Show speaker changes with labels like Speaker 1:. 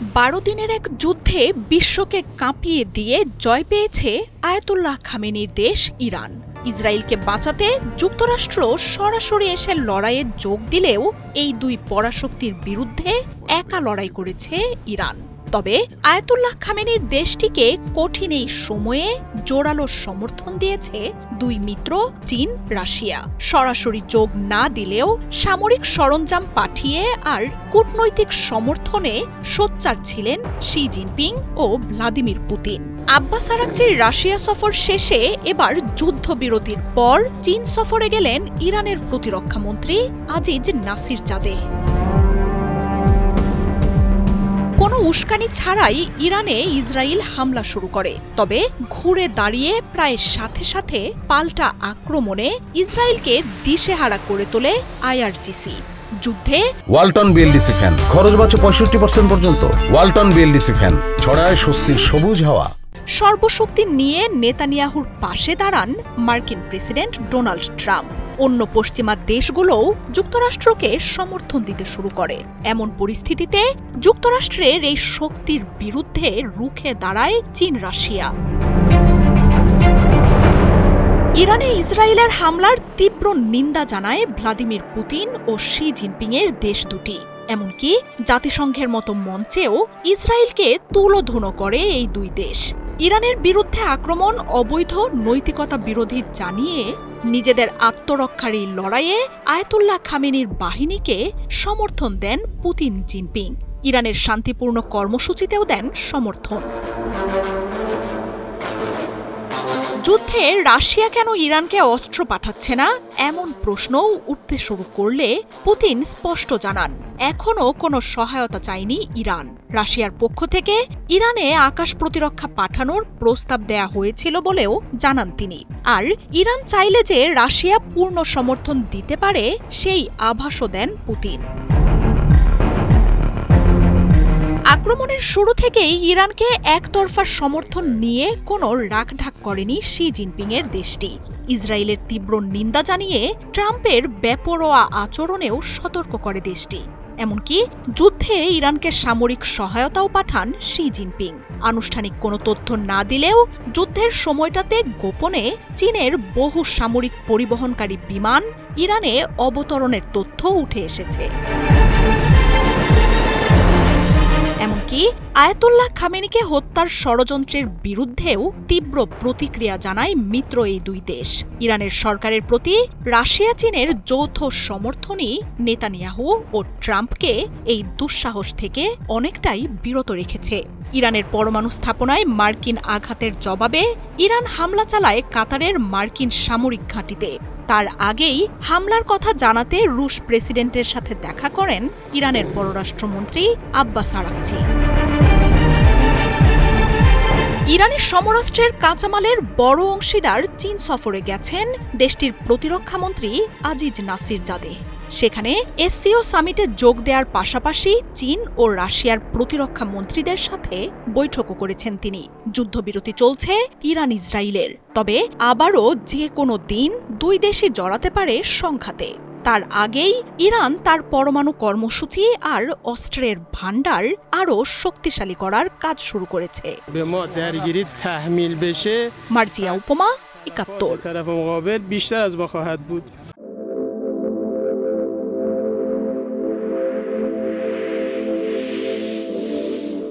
Speaker 1: 12 দিনের এক যুদ্ধে বিশ্বকে কাঁপিয়ে দিয়ে জয় পেয়েছে আয়াতুল্লাহ খামেনির দেশ ইরান। ইসরায়েলকে বাঁচাতে যুক্তরাষ্ট্র সরাসরি এসে লড়াইয়ে যোগ দিলেও এই দুই পরাশক্তির বিরুদ্ধে একা লড়াই করেছে ইরান। তবে আয়াতুল্লাহ খামেনির দেশটিকে কঠিন এই সময়ে জোরালো সমর্থন দিয়েছে দুই মিত্র চীন, রাশিয়া। সরাসরি যোগ না দিলেও সামরিক সরঞ্জাম পাঠিয়ে আর কূটনৈতিক সমর্থনে সোচ্চার ছিলেন শি জিনপিং ও ভ্লাদিমির পুতিন। আব্বাস আরাকচির রাশিয়া সফর শেষে এবার যুদ্ধবিরতির পর চীন সফরে গেলেন ইরানের প্রতিরক্ষামন্ত্রী আজিজ নাসিরজাদেহ। কোনো উস্কানি ছাড়াই ইরানে ইসরায়েল হামলা শুরু করে। তবে ঘুরে দাঁড়িয়ে প্রায় সাথে সাথে পাল্টা আক্রমণে ইসরায়েলকে দিশেহারা করে তোলে আইআরজিসি। যুদ্ধে
Speaker 2: ওয়ালটন বিএলডিসি ফ্যান খরচ বাঁচে 65% পর্যন্ত। ওয়ালটন বিএলডিসি ফ্যান ছড়ায় স্বস্তির সবুজ হাওয়া।
Speaker 1: সর্বশক্তি নিয়ে নেতানিয়াহুর পাশে দাঁড়ান মার্কিন প্রেসিডেন্ট ডোনাল্ড ট্রাম্প। অন্য পশ্চিমা দেশগুলোও যুক্তরাষ্ট্রকে সমর্থন দিতে শুরু করে। এমন পরিস্থিতিতে যুক্তরাষ্ট্রের এই শক্তির বিরুদ্ধে রুখে দাঁড়ায় চীন, রাশিয়া। ইরানে ইসরায়েলের হামলার তীব্র নিন্দা জানায় ভ্লাদিমির পুতিন ও শি জিনপিং এর দেশ দুটি। এমনকি জাতিসংঘের মতো মঞ্চেও ইসরায়েলকে তুলোধুনো করে এই দুই দেশ। ইরানের বিরুদ্ধে আক্রমণ অবৈধ, নৈতিকতা বিরোধী জানিয়ে নিজেদের আত্মরক্ষার এই লড়াইয়ে আয়াতুল্লাহ খামেনির বাহিনীকে সমর্থন দেন পুতিন, জিনপিং। ইরানের শান্তিপূর্ণ কর্মসূচিতেও দেন সমর্থন। যুদ্ধে রাশিয়া কেন ইরানকে অস্ত্র পাঠাচ্ছে না এমন প্রশ্নও উঠতে শুরু করলে পুতিন স্পষ্ট জানান, এখনও কোনো সহায়তা চায়নি ইরান। রাশিয়ার পক্ষ থেকে ইরানে আকাশ প্রতিরক্ষা পাঠানোর প্রস্তাব দেয়া হয়েছিল বলেও জানান তিনি। আর ইরান চাইলে যে রাশিয়া পূর্ণ সমর্থন দিতে পারে সেই আভাসও দেন পুতিন। আক্রমণের শুরু থেকেই ইরানকে একতরফা সমর্থন নিয়ে কোনো রাখঢাক করেনি শি জিনপিং এর দেশটি। ইসরায়েলের তীব্র নিন্দা জানিয়ে ট্রাম্পের বেপরোয়া আচরণেও সতর্ক করে দেশটি। এমনকি যুদ্ধে ইরানকে সামরিক সহায়তাও পাঠান শি জিনপিং। আনুষ্ঠানিক কোনো তথ্য না দিলেও যুদ্ধের সময়টাতে গোপনে চীনের বহু সামরিক পরিবহনকারী বিমান ইরানে অবতরণের তথ্য উঠে এসেছে। এমনকি আয়াতুল্লাহ খামেনিকে হত্যার ষড়যন্ত্রের বিরুদ্ধেও তীব্র প্রতিক্রিয়া জানায় মিত্র এই দুই দেশ। ইরানের সরকারের প্রতি রাশিয়া, চীনের যৌথ সমর্থনই নেতানিয়াহু ও ট্রাম্পকে এই দুঃসাহস থেকে অনেকটাই বিরত রেখেছে। ইরানের পরমাণু স্থাপনায় মার্কিন আঘাতের জবাবে ইরান হামলা চালায় কাতারের মার্কিন সামরিক ঘাঁটিতে। তার আগেই হামলার কথা জানাতে রুশ প্রেসিডেন্টের সাথে দেখা করেন ইরানের পররাষ্ট্রমন্ত্রী আব্বাস আরাকচি। ইরানের সমরাস্ত্রের কাঁচামালের বড় অংশীদার চীন সফরে গেছেন দেশটির প্রতিরক্ষামন্ত্রী আজিজ নাসিরজাদেহ। সেখানে এসসিও সামিটে যোগ দেওয়ার পাশাপাশি চীন ও রাশিয়ার প্রতিরক্ষা মন্ত্রীদের সাথে বৈঠকও করেছেন তিনি। যুদ্ধবিরতি চলছে ইরান ইসরায়েলের, তবে আবারও যে কোনো দিন দুই দেশই জড়াতে পারে সংঘাতে। তার আগেই ইরান তার পরমাণু কর্মসূচি আর অস্ত্রের ভান্ডার আরও শক্তিশালী করার কাজ শুরু করেছে। মার্জিয়া উপমা, ৭১।